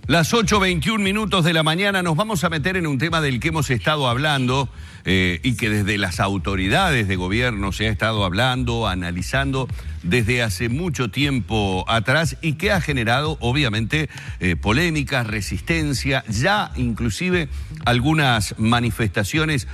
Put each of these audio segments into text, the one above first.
Las 8:21 de la mañana nos vamos a meter en un tema del que hemos estado hablando y que desde las autoridades de gobierno se ha estado hablando, analizando desde hace mucho tiempo atrás y que ha generado obviamente polémicas, resistencia, ya inclusive algunas manifestaciones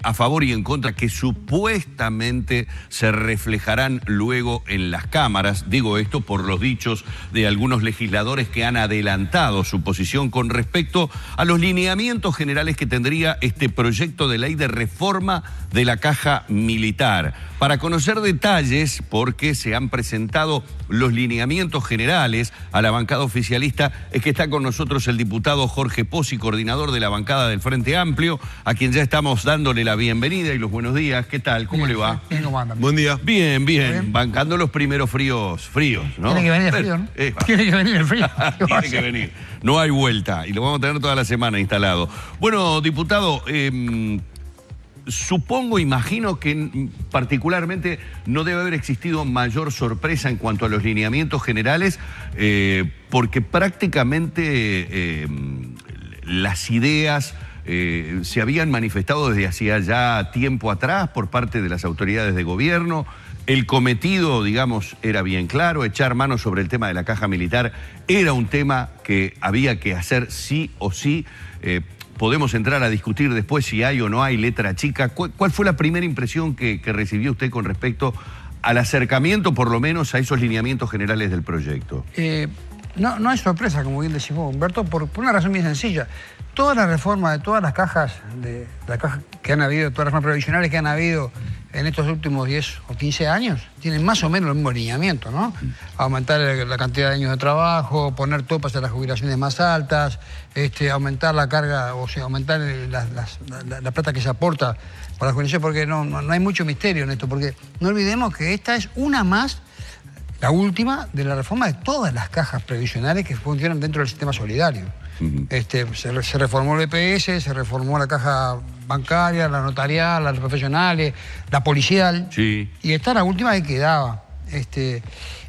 a favor y en contra que supuestamente se reflejarán luego en las cámaras. Digo esto por los dichos de algunos legisladores que han adelantado su posición con respecto a los lineamientos generales que tendría este proyecto de ley de reforma de la Caja Militar. Para conocer detalles, porque se han presentado los lineamientos generales a la bancada oficialista, es que está con nosotros el diputado Jorge Pozzi, coordinador de la bancada del Frente Amplio, a quien ya estamos dándole la bienvenida y los buenos días. ¿Qué tal? ¿Cómo le va? Buen día. Bien, bien. Bancando los primeros fríos, ¿no? Tiene que venir el frío, ¿no? Tiene que venir el frío. Tiene que venir. No hay vuelta y lo vamos a tener toda la semana instalado. Bueno, diputado, supongo, imagino que particularmente no debe haber existido mayor sorpresa en cuanto a los lineamientos generales, porque prácticamente las ideas se habían manifestado desde hacía ya tiempo atrás por parte de las autoridades de gobierno. El cometido, digamos, era bien claro, echar mano sobre el tema de la Caja Militar era un tema que había que hacer sí o sí. Podemos entrar a discutir después si hay o no hay letra chica. ¿Cuál fue la primera impresión que recibió usted con respecto al acercamiento, por lo menos, a esos lineamientos generales del proyecto? No hay sorpresa, como bien decís vos, Humberto, por una razón bien sencilla. Toda la reforma de todas las cajas, que han habido, todas las reformas previsionales que han habido en estos últimos 10 o 15 años, tienen más o menos el mismo lineamiento, ¿no? Aumentar la cantidad de años de trabajo, poner topas a las jubilaciones más altas, aumentar la carga, o sea, aumentar la plata que se aporta para la jubilación, porque no hay mucho misterio en esto, porque no olvidemos que esta es una más, la última, de la reforma de todas las cajas previsionales que funcionan dentro del sistema solidario. Se reformó el EPS, se reformó la caja bancaria, la notarial, las profesionales, la policial. Sí. Y esta es la última que quedaba.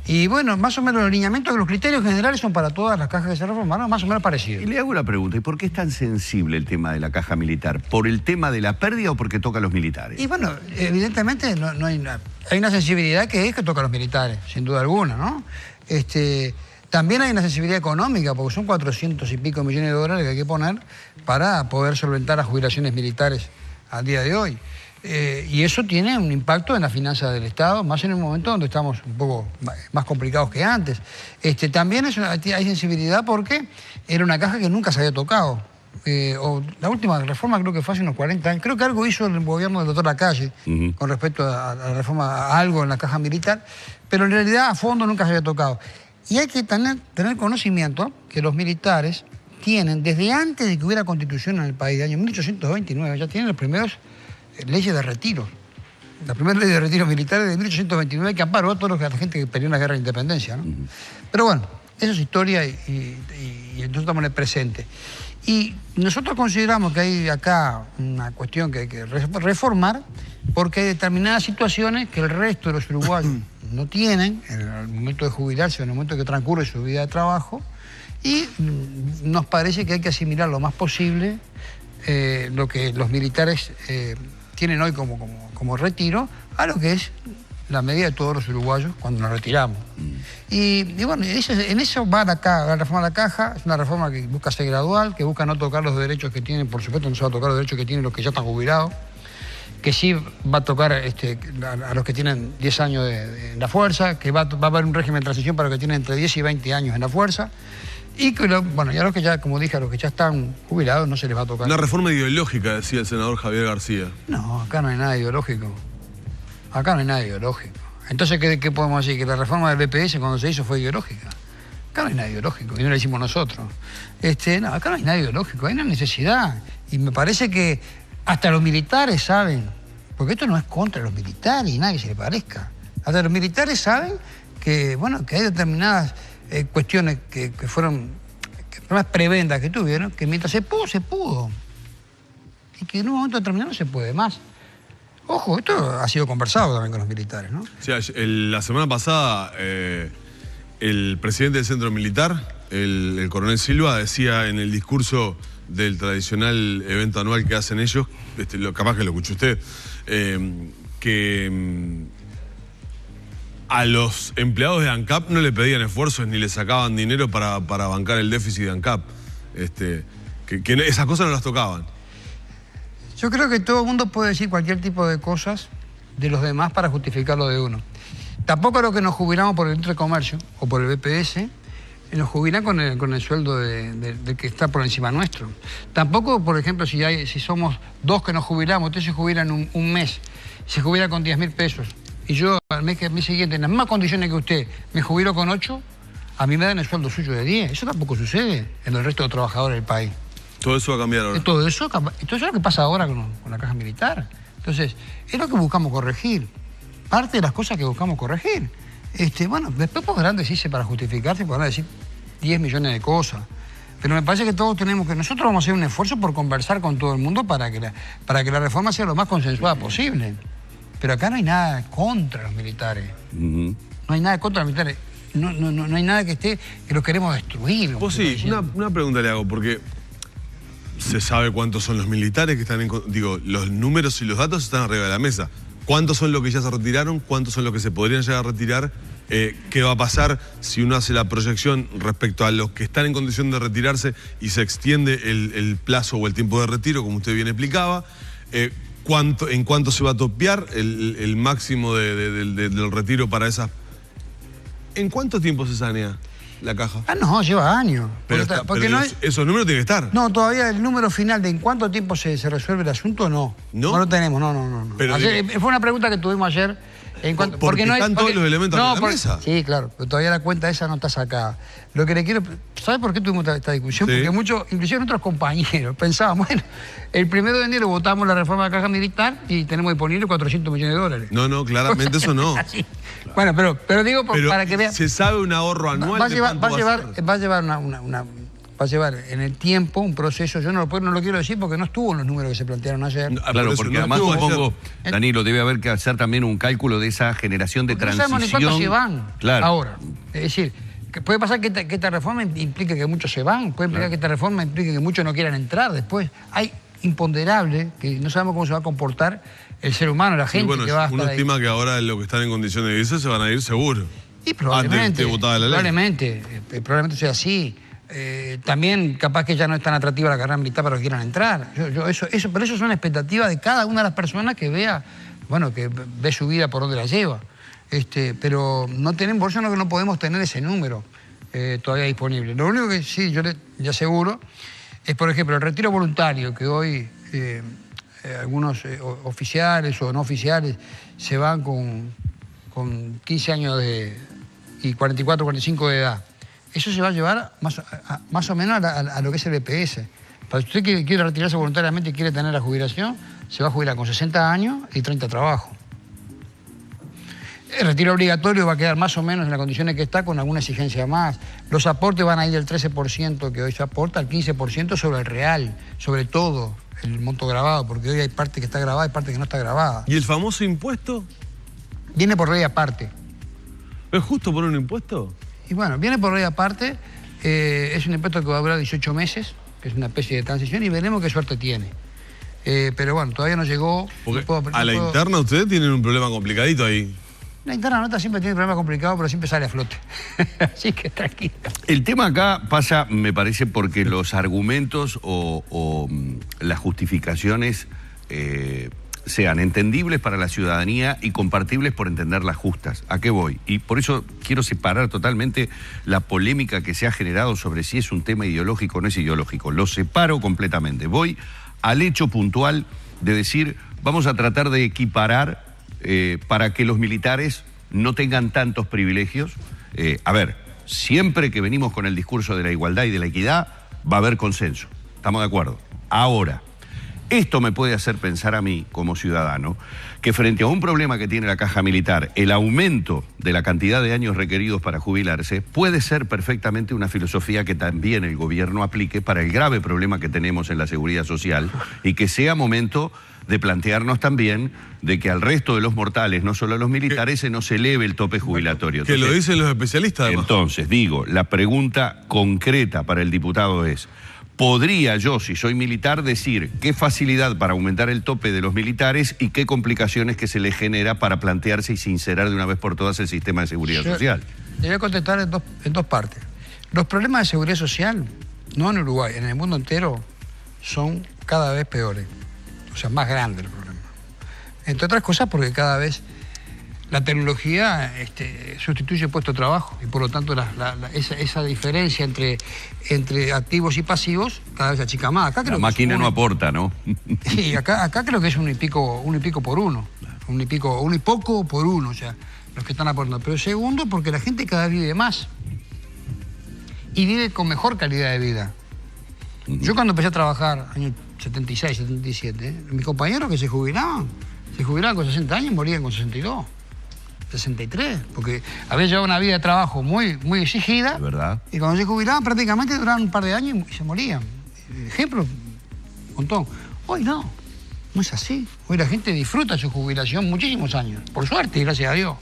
Y bueno, más o menos los lineamientos, los criterios generales son para todas las cajas que se reformaron, más o menos parecidos. Y le hago una pregunta, ¿y por qué es tan sensible el tema de la Caja Militar? ¿Por el tema de la pérdida o porque toca a los militares? Y bueno, evidentemente hay una sensibilidad que toca a los militares, sin duda alguna, ¿no? También hay una sensibilidad económica, porque son 400 y pico millones de dólares que hay que poner para poder solventar las jubilaciones militares al día de hoy. Y eso tiene un impacto en las finanzas del Estado, más en un momento donde estamos un poco más complicados que antes. También hay sensibilidad porque era una caja que nunca se había tocado. La última reforma creo que fue hace unos 40 años. Creo que algo hizo el gobierno del doctor Lacalle con respecto a la reforma, a algo en la Caja Militar, pero en realidad a fondo nunca se había tocado. Y hay que tener conocimiento que los militares tienen, desde antes de que hubiera constitución en el país, de año 1829, ya tienen las primeras leyes de retiro. La primera ley de retiro militar es de 1829 que amparó a toda la gente que peleó en la guerra de independencia, ¿no? Pero bueno, eso es historia y nosotros estamos en el presente. Y nosotros consideramos que hay acá una cuestión que hay que reformar porque hay determinadas situaciones que el resto de los uruguayos no tienen en el momento de jubilarse, en el momento que transcurre su vida de trabajo, y nos parece que hay que asimilar lo más posible lo que los militares tienen hoy como retiro a lo que es la medida de todos los uruguayos cuando nos retiramos. Y bueno, en eso va la reforma de la Caja. Es una reforma que busca ser gradual, que busca no tocar los derechos que tienen, por supuesto no se va a tocar los derechos que tienen los que ya están jubilados, que sí va a tocar a los que tienen 10 años en la fuerza, que va a haber un régimen de transición para los que tienen entre 10 y 20 años en la fuerza, y que, bueno, ya los que ya, como dije, a los que ya están jubilados no se les va a tocar. Una reforma ideológica, decía el senador Javier García. No, acá no hay nada ideológico. Acá no hay nada ideológico. Entonces, ¿qué podemos decir? ¿Que la reforma del BPS cuando se hizo fue ideológica? Acá no hay nada ideológico, y no la hicimos nosotros. No, acá no hay nada ideológico, hay una necesidad. Y me parece que hasta los militares saben, porque esto no es contra los militares y nadie se le parezca. Hasta los militares saben que, bueno, que hay determinadas cuestiones que fueron, problemas prebendas que tuvieron, que mientras se pudo. Y que en un momento determinado no se puede más. Ojo, esto ha sido conversado también con los militares, ¿no? O sea, la semana pasada el presidente del Centro Militar el coronel Silva decía en el discurso del tradicional evento anual que hacen ellos, capaz que lo escuchó usted, que a los empleados de ANCAP no le pedían esfuerzos ni le sacaban dinero para bancar el déficit de ANCAP. Que esas cosas no las tocaban. Yo creo que todo el mundo puede decir cualquier tipo de cosas de los demás para justificar lo de uno. Tampoco lo que nos jubilamos por el Centro de Comercio o por el BPS, nos jubilan con el sueldo de que está por encima nuestro. Tampoco, por ejemplo, si somos dos que nos jubilamos, ustedes se jubilan un mes, se jubilan con 10.000 pesos, y yo al mes siguiente, en las mismas condiciones que usted, me jubilo con 8, a mí me dan el sueldo suyo de 10. Eso tampoco sucede en el resto de los trabajadores del país. Todo eso va a cambiar ahora. Todo eso es lo que pasa ahora con la caja militar. Entonces, es lo que buscamos corregir. Parte de las cosas que buscamos corregir. Bueno, después podrán decirse para justificarse, podrán decir 10 millones de cosas. Pero me parece que todos nosotros vamos a hacer un esfuerzo por conversar con todo el mundo para que la reforma sea lo más consensuada posible. Pero acá no hay nada contra los militares. No hay nada contra los militares. No hay nada que los queremos destruir. Vos sí, una pregunta le hago, porque se sabe cuántos son los militares que están los números y los datos están arriba de la mesa. ¿Cuántos son los que ya se retiraron? ¿Cuántos son los que se podrían llegar a retirar? ¿Qué va a pasar si uno hace la proyección respecto a los que están en condición de retirarse y se extiende el plazo o el tiempo de retiro, como usted bien explicaba? ¿En cuánto se va a topear el máximo del retiro para esas? ¿En cuánto tiempo se sanea la caja? No, lleva años. Esos números tienen que estar. No, todavía el número final de en cuánto tiempo se resuelve el asunto, no. ¿No? No lo tenemos, no. Pero fue una pregunta que tuvimos ayer. Porque están todos los elementos en la mesa. Sí, claro, pero todavía la cuenta esa no está sacada. Lo que le quiero... ¿Sabe por qué tuvimos esta discusión? Sí. Porque muchos, inclusive nuestros compañeros, pensaban, bueno, el 1 de enero votamos la reforma de la caja militar y tenemos disponible 400 millones de dólares. No, claramente eso no. Así. Bueno, pero digo para que vean... ¿Se sabe un ahorro anual? Va a llevar en el tiempo un proceso, yo no lo quiero decir porque no estuvo en los números que se plantearon ayer. Claro, porque además supongo, Danilo, debe haber que hacer también un cálculo de esa generación de transición. No sabemos ni cuántos se van ahora. Es decir, que puede pasar que esta reforma implique que muchos se van, puede implicar que esta reforma implique que muchos no quieran entrar después. Hay imponderables que no sabemos cómo se va a comportar el ser humano, la gente que va a estar uno ahí. Estima que ahora los que están en condiciones de irse se van a ir seguro. Y probablemente, probablemente sea así. También capaz que ya no es tan atractiva la carrera militar para los que quieran entrar. Pero eso es una expectativa de cada una de las personas que vea, que ve su vida por donde la lleva. Pero no tenemos, por eso no podemos tener ese número todavía disponible. Lo único que sí, yo le aseguro, es por ejemplo el retiro voluntario, que hoy algunos oficiales o no oficiales se van con 15 años y 44, 45 de edad. Eso se va a llevar más o menos a lo que es el BPS. Para usted que quiere retirarse voluntariamente y quiere tener la jubilación, se va a jubilar con 60 años y 30 trabajos. El retiro obligatorio va a quedar más o menos en las condiciones que está, con alguna exigencia más. Los aportes van a ir del 13% que hoy se aporta al 15% sobre el real, sobre todo el monto grabado, porque hoy hay parte que está grabada y parte que no está grabada. ¿Y el famoso impuesto? Viene por ley aparte. ¿Es justo poner un impuesto? Y bueno, viene por ley aparte, es un impuesto que va a durar 18 meses, que es una especie de transición, y veremos qué suerte tiene. Pero bueno, todavía no llegó. A la interna ustedes tienen un problema complicadito ahí. La interna nota siempre tiene un problema complicado, pero siempre sale a flote. Así que tranquilo. El tema acá pasa, me parece, porque los argumentos o las justificaciones sean entendibles para la ciudadanía y compartibles por entenderlas justas. ¿A qué voy? Y por eso quiero separar totalmente la polémica que se ha generado sobre si es un tema ideológico o no es ideológico. Lo separo completamente. Voy al hecho puntual de decir, vamos a tratar de equiparar para que los militares no tengan tantos privilegios. A ver, siempre que venimos con el discurso de la igualdad y de la equidad, va a haber consenso. ¿Estamos de acuerdo? Ahora, Esto me puede hacer pensar a mí, como ciudadano, que frente a un problema que tiene la Caja Militar, el aumento de la cantidad de años requeridos para jubilarse, puede ser perfectamente una filosofía que también el gobierno aplique para el grave problema que tenemos en la seguridad social y que sea momento de plantearnos también de que al resto de los mortales, no solo a los militares, se nos eleve el tope jubilatorio. Que lo dicen los especialistas, además. Entonces, digo, la pregunta concreta para el diputado es: ¿podría yo, si soy militar, decir qué facilidad para aumentar el tope de los militares y qué complicaciones que se les genera para plantearse y sincerar de una vez por todas el sistema de seguridad social? Te voy a contestar en dos partes. Los problemas de seguridad social, no en Uruguay, en el mundo entero, son cada vez peores. O sea, más grande el problema. Entre otras cosas porque cada vez la tecnología sustituye puesto de trabajo y por lo tanto esa diferencia entre activos y pasivos cada vez se achica más. Acá creo la máquina no aporta, ¿no? Sí, acá creo que es uno y pico por uno. Uno y poco por uno, o sea, los que están aportando. Pero segundo, porque la gente cada vez vive más y vive con mejor calidad de vida. Yo cuando empecé a trabajar, año 76, 77, mis compañeros que se jubilaban con 60 años y morían con 62. 63, porque había llevado una vida de trabajo muy, muy exigida. ¿Verdad? Y cuando se jubilaban prácticamente duraban un par de años y se morían. Ejemplo, un montón. Hoy no es así. Hoy la gente disfruta su jubilación muchísimos años, por suerte, gracias a Dios.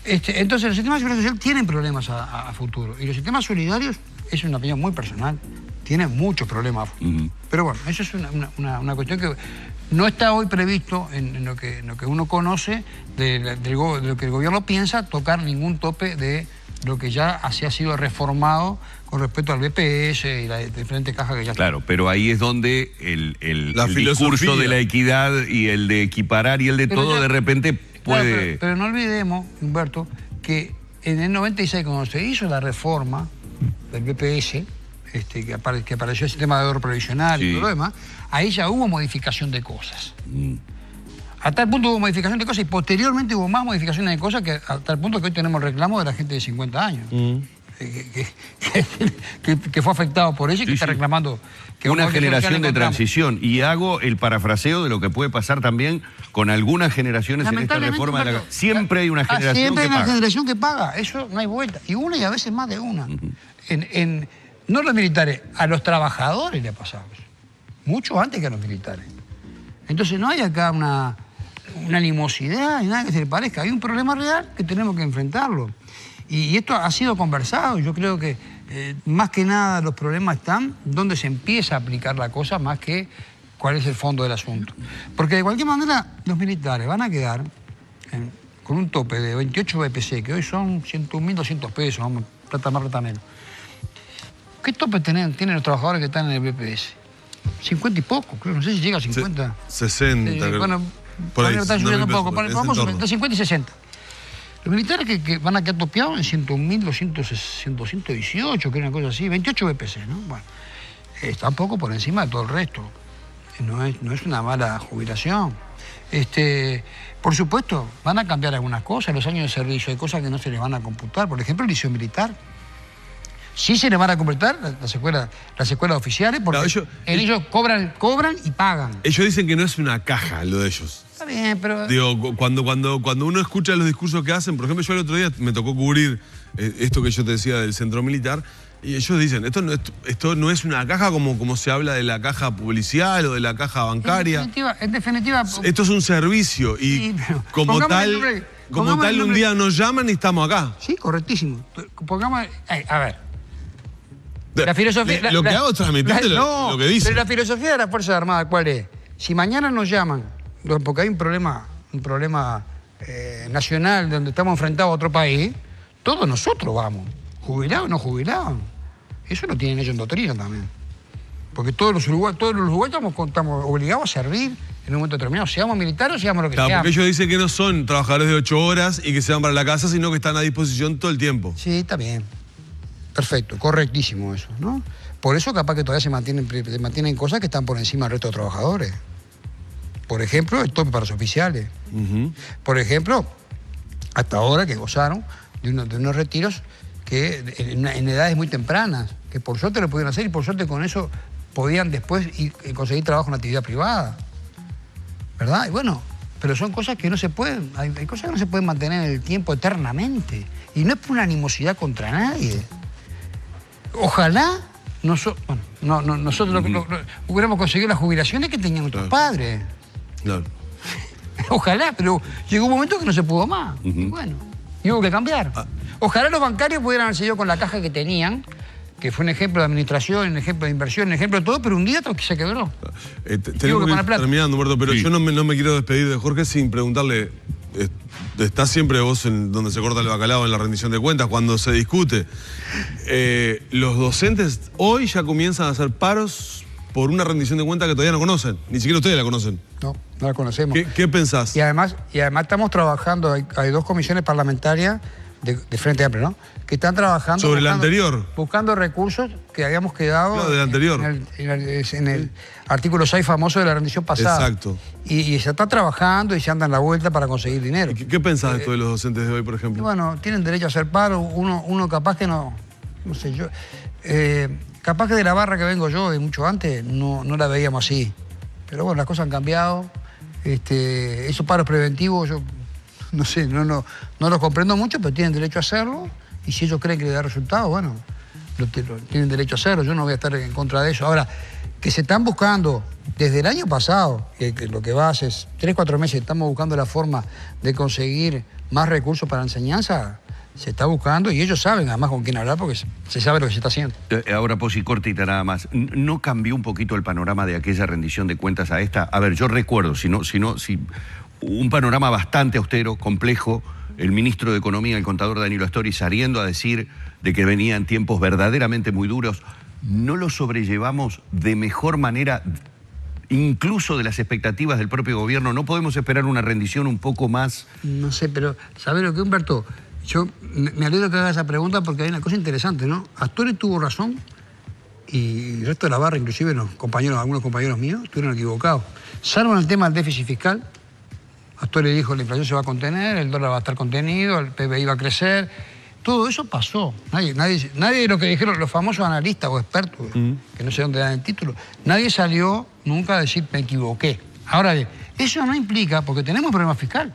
Entonces los sistemas de seguridad social tienen problemas a futuro. Y los sistemas solidarios, es una opinión muy personal, tienen muchos problemas a futuro. Pero bueno, eso es una cuestión que no está hoy previsto en lo que uno conoce de lo que el gobierno piensa tocar ningún tope de lo que ya ha sido reformado con respecto al BPS y las diferentes cajas que ya Claro, están. pero ahí es donde el discurso de la equidad y el de equiparar y el de Pero todo ya, de repente puede... Claro, pero no olvidemos, Humberto, que en el 96 cuando se hizo la reforma del BPS, que apareció el sistema de ahorro previsional y todo lo demás, ahí ya hubo modificación de cosas. A tal punto hubo modificación de cosas y posteriormente hubo más modificaciones de cosas que a tal punto que hoy tenemos el reclamo de la gente de 50 años. Que fue afectado por eso y que está reclamando... que una generación de transición. Y hago el parafraseo de lo que puede pasar también con algunas generaciones en esta reforma. Siempre hay una generación siempre que hay una paga. generación que paga. Eso no hay vuelta. Y una y a veces más de una. No a los militares, a los trabajadores le ha pasado eso. Mucho antes que a los militares. Entonces no hay acá una animosidad ni nada que se le parezca. Hay un problema real que tenemos que enfrentarlo. Y esto ha sido conversado. Yo creo que más que nada los problemas están donde se empieza a aplicar la cosa más que cuál es el fondo del asunto. Porque de cualquier manera los militares van a quedar con un tope de 28 BPC, que hoy son 101.200 pesos, vamos, plata más, plata menos. ¿Qué tope tienen los trabajadores que están en el BPS? 50 y poco, creo, no sé si llega a 50. 60. Bueno, por ahí, está subiendo un poco, pesos, vamos entre 50 y 60. Los militares que van a quedar topeados en 101.218, que es una cosa así, 28 BPC, ¿no? Bueno, está un poco por encima de todo el resto. No es una mala jubilación. Por supuesto, van a cambiar algunas cosas, los años de servicio, hay cosas que no se les van a computar. Por ejemplo, el liceo militar. Sí se le van a completar las escuelas oficiales, porque claro, ellos cobran y pagan. Ellos dicen que no es una caja lo de ellos. Está bien, pero... Digo, cuando uno escucha los discursos que hacen, por ejemplo, yo el otro día me tocó cubrir esto que yo te decía del centro militar, y ellos dicen, esto no es una caja como se habla de la caja policial o de la caja bancaria. En definitiva... Esto es un servicio y sí, como tal, un día nos llaman y estamos acá. Sí, correctísimo. Pongamos... A ver... La filosofía, lo que hago es transmitirte lo que dice. Pero la filosofía de las Fuerzas Armadas, ¿cuál es? Si mañana nos llaman, porque hay un problema nacional donde estamos enfrentados a otro país, todos nosotros vamos, jubilados o no jubilados. Eso lo tienen ellos en doctrina también. Porque todos los uruguayos estamos obligados a servir en un momento determinado, seamos militares o seamos lo que seamos. Porque ellos dicen que no son trabajadores de 8 horas y que se van para la casa, sino que están a disposición todo el tiempo. Sí, está bien. Perfecto, correctísimo eso, ¿no? Por eso capaz que todavía se mantienen cosas que están por encima del resto de trabajadores. Por ejemplo, el tope para los oficiales. Por ejemplo, hasta ahora que gozaron de unos retiros que en edades muy tempranas, que por suerte lo pudieron hacer y por suerte con eso podían después conseguir trabajo en la actividad privada. ¿Verdad? Y bueno, pero son cosas que no se pueden, hay cosas que no se pueden mantener en el tiempo eternamente. Y no es por una animosidad contra nadie. Ojalá nosotros hubiéramos conseguido las jubilaciones que tenían nuestros padres. Claro. Ojalá, pero llegó un momento que no se pudo más. Y bueno, y hubo que cambiar. Ojalá los bancarios pudieran haber seguido con la caja que tenían, que fue un ejemplo de administración, un ejemplo de inversión, un ejemplo de todo, pero un día se quebró. Tenemos que ir terminando, Humberto, pero sí. Yo no me quiero despedir de Jorge sin preguntarle, ¿estás siempre vos en donde se corta el bacalao en la rendición de cuentas, cuando se discute? Los docentes hoy ya comienzan a hacer paros por una rendición de cuentas que todavía no conocen, ni siquiera ustedes la conocen. No la conocemos. ¿Qué pensás? Y además estamos trabajando, hay dos comisiones parlamentarias de Frente Amplio, ¿no? Que están trabajando... ¿Sobre el anterior? Buscando recursos que habíamos quedado... No, del anterior. En el artículo 6 famoso de la rendición pasada. Exacto. Y se está trabajando y se andan la vuelta para conseguir dinero. ¿Qué pensás de esto de los docentes de hoy, por ejemplo? Bueno, tienen derecho a hacer paro. Uno capaz que no sé yo... capaz que de la barra que vengo yo, de mucho antes, no la veíamos así. Pero bueno, las cosas han cambiado. Esos paros preventivos, yo no sé, no los comprendo mucho, pero tienen derecho a hacerlo. Y si ellos creen que le da resultado, bueno, tienen derecho a hacerlo. Yo no voy a estar en contra de eso. Ahora, que se están buscando desde el año pasado, que lo que va hace 3, 4 meses, estamos buscando la forma de conseguir más recursos para la enseñanza. Se está buscando y ellos saben además con quién hablar porque se sabe lo que se está haciendo. Ahora, Pozzi, cortita nada más. ¿No cambió un poquito el panorama de aquella rendición de cuentas a esta? A ver, yo recuerdo, si un panorama bastante austero, complejo, el ministro de Economía, el contador Danilo Astori, saliendo a decir de que venían tiempos verdaderamente muy duros. ¿No lo sobrellevamos de mejor manera, incluso de las expectativas del propio gobierno? ¿No podemos esperar una rendición un poco más? No sé, pero ¿sabes lo que, Humberto? Yo me alegro que haga esa pregunta porque hay una cosa interesante, ¿no? Astori tuvo razón y el resto de la barra, inclusive algunos compañeros míos, estuvieron equivocados. Salvo en el tema del déficit fiscal, Astori dijo que la inflación se va a contener, el dólar va a estar contenido, el PBI va a crecer. Todo eso pasó. Nadie de lo que dijeron los famosos analistas o expertos, que no sé dónde dan el título, nadie salió nunca a decir me equivoqué. Ahora bien, eso no implica, porque tenemos problema fiscal.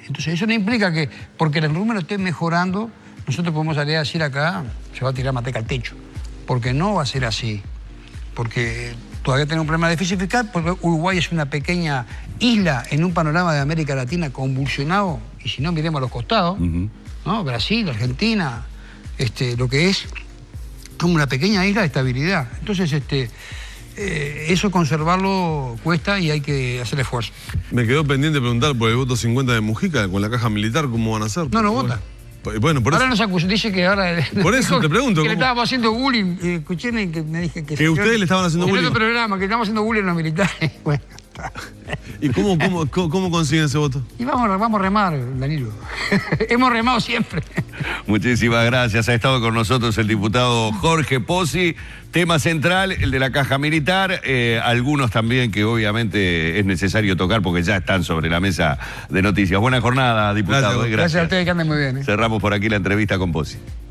Entonces eso no implica que porque el número esté mejorando, nosotros podemos salir a decir acá, se va a tirar manteca al techo. Porque no va a ser así. Porque todavía tenemos un problema de déficit fiscal, porque Uruguay es una pequeña isla en un panorama de América Latina convulsionado, y si no miremos a los costados, ¿no? Brasil, Argentina, lo que es como una pequeña isla de estabilidad. Entonces, eso conservarlo cuesta y hay que hacer esfuerzo. Me quedó pendiente preguntar por el voto 50 de Mujica con la caja militar, ¿cómo van a hacer? No vota. Bueno, por ahora eso... nos acusa, dice que ahora... Por eso te pregunto. Que le estábamos haciendo bullying. Escuché que me dije que... Que ustedes le estaban haciendo bullying. En otro programa, que estamos haciendo bullying a los militares. Bueno. ¿Y cómo consiguen ese voto? Y vamos a remar, Danilo. Hemos remado siempre. Muchísimas gracias. Ha estado con nosotros el diputado Jorge Pozzi. Tema central, el de la caja militar. Algunos también que obviamente es necesario tocar porque ya están sobre la mesa de noticias. Buena jornada, diputado. Gracias a ustedes, que anden muy bien. Cerramos por aquí la entrevista con Pozzi.